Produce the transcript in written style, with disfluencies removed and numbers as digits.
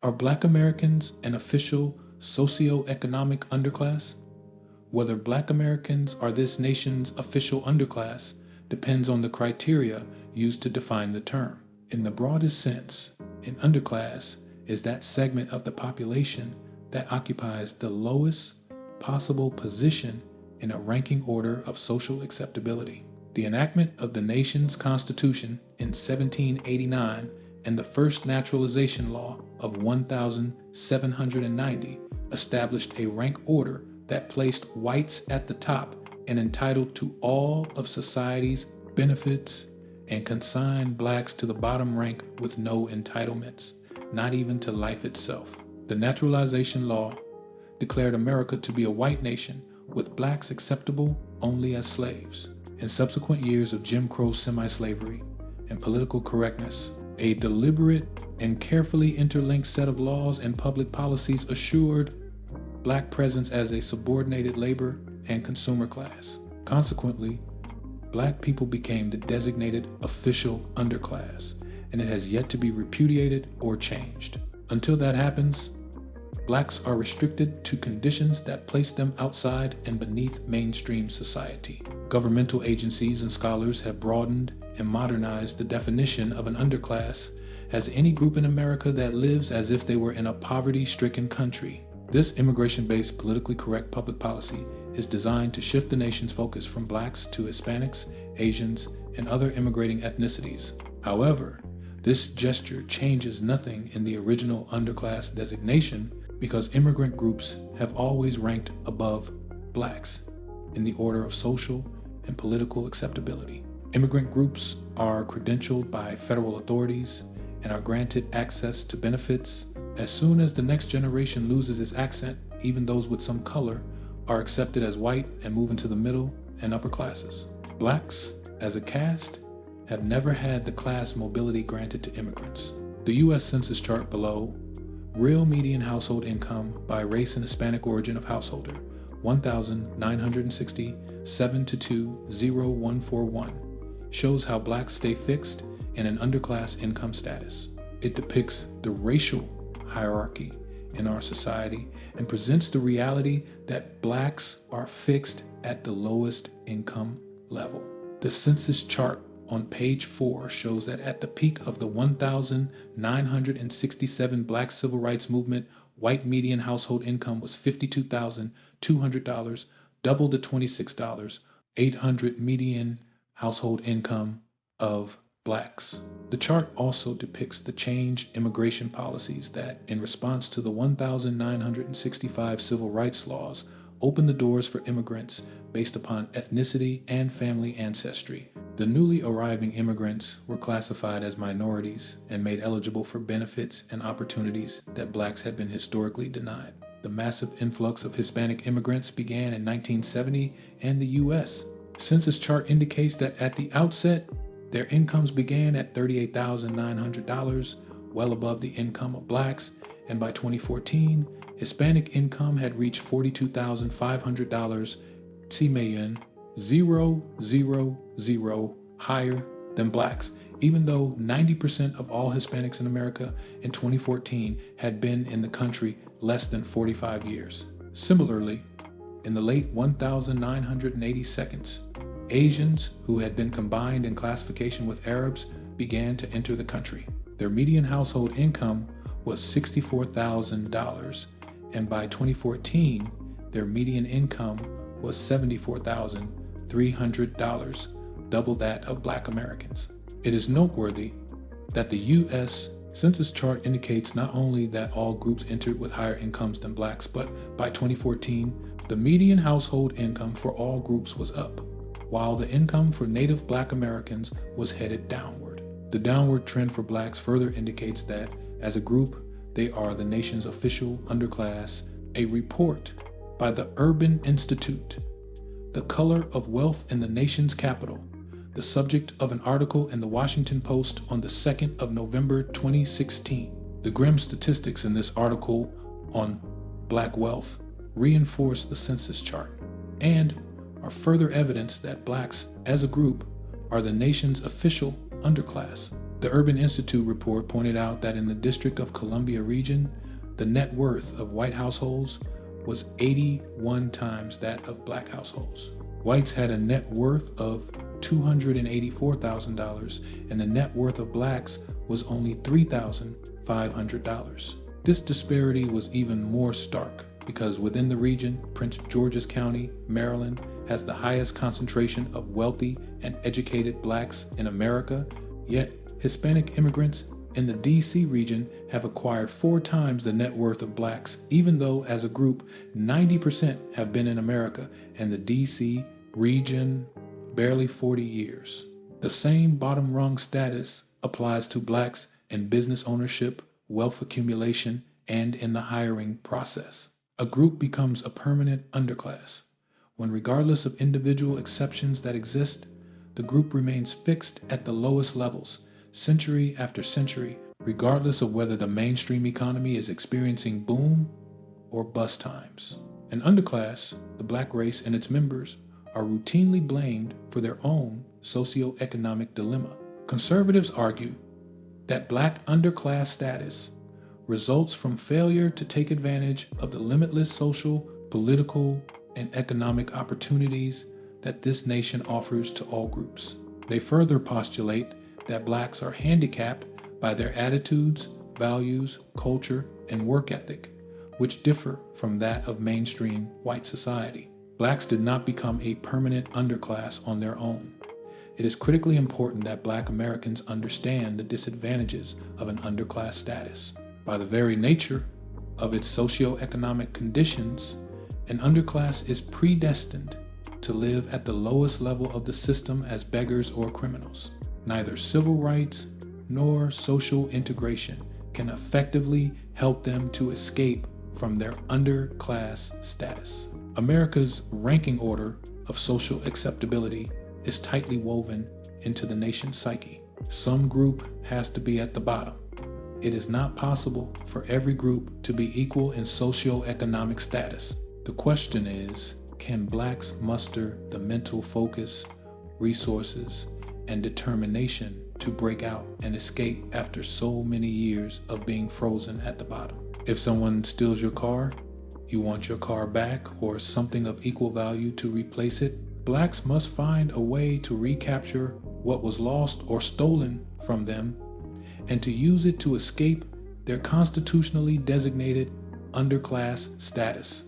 Are Black Americans an official socioeconomic underclass? Whether Black Americans are this nation's official underclass depends on the criteria used to define the term. In the broadest sense, an underclass is that segment of the population that occupies the lowest possible position in a ranking order of social acceptability. The enactment of the nation's Constitution in 1789 and the first naturalization law of 1790 established a rank order that placed whites at the top and entitled to all of society's benefits and consigned blacks to the bottom rank with no entitlements, not even to life itself. The naturalization law declared America to be a white nation with blacks acceptable only as slaves. In subsequent years of Jim Crow semi-slavery and political correctness, a deliberate and carefully interlinked set of laws and public policies assured Black presence as a subordinated labor and consumer class. Consequently, Black people became the designated official underclass, and it has yet to be repudiated or changed. Until that happens, Blacks are restricted to conditions that place them outside and beneath mainstream society. Governmental agencies and scholars have broadened and modernized the definition of an underclass as any group in America that lives as if they were in a poverty-stricken country. This immigration-based, politically correct public policy is designed to shift the nation's focus from Blacks to Hispanics, Asians, and other immigrating ethnicities. However, this gesture changes nothing in the original underclass designation because immigrant groups have always ranked above Blacks in the order of social and political acceptability. Immigrant groups are credentialed by federal authorities and are granted access to benefits. As soon as the next generation loses its accent, even those with some color are accepted as white and move into the middle and upper classes. Blacks, as a caste, have never had the class mobility granted to immigrants. The U.S. Census chart below, real median household income by race and Hispanic origin of householder, 1,967-20141, shows how Blacks stay fixed in an underclass income status. It depicts the racial hierarchy in our society and presents the reality that Blacks are fixed at the lowest income level. The census chart on page 4 shows that at the peak of the 1,967 Black civil rights movement, white median household income was $52,200, double the $26,800 median household income of Blacks. The chart also depicts the changed immigration policies that, in response to the 1,965 civil rights laws, opened the doors for immigrants based upon ethnicity and family ancestry. The newly arriving immigrants were classified as minorities and made eligible for benefits and opportunities that Blacks had been historically denied. The massive influx of Hispanic immigrants began in 1970 in the U.S. Census chart indicates that at the outset, their incomes began at $38,900, well above the income of Blacks, and by 2014, Hispanic income had reached $42,500, Niqueann, 000 higher than Blacks, even though 90% of all Hispanics in America in 2014 had been in the country less than 45 years. Similarly, in the late 1982, Asians who had been combined in classification with Arabs began to enter the country. Their median household income was $64,000, and by 2014, their median income was $74,300, double that of Black Americans. It is noteworthy that the U.S. Census chart indicates not only that all groups entered with higher incomes than Blacks, but by 2014, the median household income for all groups was up, while the income for Native Black Americans was headed downward. The downward trend for Blacks further indicates that, as a group, they are the nation's official underclass. A report by the Urban Institute, The Color of Wealth in the Nation's Capital, the subject of an article in the Washington Post on the 2nd of November 2016. The grim statistics in this article on Black wealth reinforce the census chart and are further evidence that Blacks, as a group, are the nation's official underclass. The Urban Institute report pointed out that in the District of Columbia region, the net worth of white households was 81 times that of black households. Whites had a net worth of $284,000, and the net worth of blacks was only $3,500. This disparity was even more stark because within the region, Prince George's County, Maryland, has the highest concentration of wealthy and educated blacks in America, yet Hispanic immigrants in the D.C. region have acquired 4 times the net worth of blacks, even though as a group, 90% have been in America and the D.C. region barely 40 years. The same bottom rung status applies to blacks in business ownership, wealth accumulation, and in the hiring process. A group becomes a permanent underclass when, regardless of individual exceptions that exist, the group remains fixed at the lowest levels, century after century, regardless of whether the mainstream economy is experiencing boom or bust times. An underclass, the black race and its members, are routinely blamed for their own socioeconomic dilemma. Conservatives argue that black underclass status results from failure to take advantage of the limitless social, political, and economic opportunities that this nation offers to all groups. They further postulate that blacks are handicapped by their attitudes, values, culture, and work ethic, which differ from that of mainstream white society. Blacks did not become a permanent underclass on their own. It is critically important that Black Americans understand the disadvantages of an underclass status. By the very nature of its socioeconomic conditions, an underclass is predestined to live at the lowest level of the system as beggars or criminals. Neither civil rights nor social integration can effectively help them to escape from their underclass status. America's ranking order of social acceptability is tightly woven into the nation's psyche. Some group has to be at the bottom. It is not possible for every group to be equal in socioeconomic status. The question is, can blacks muster the mental focus, resources, and determination to break out and escape after so many years of being frozen at the bottom? If someone steals your car, you want your car back or something of equal value to replace it, blacks must find a way to recapture what was lost or stolen from them and to use it to escape their constitutionally designated underclass status.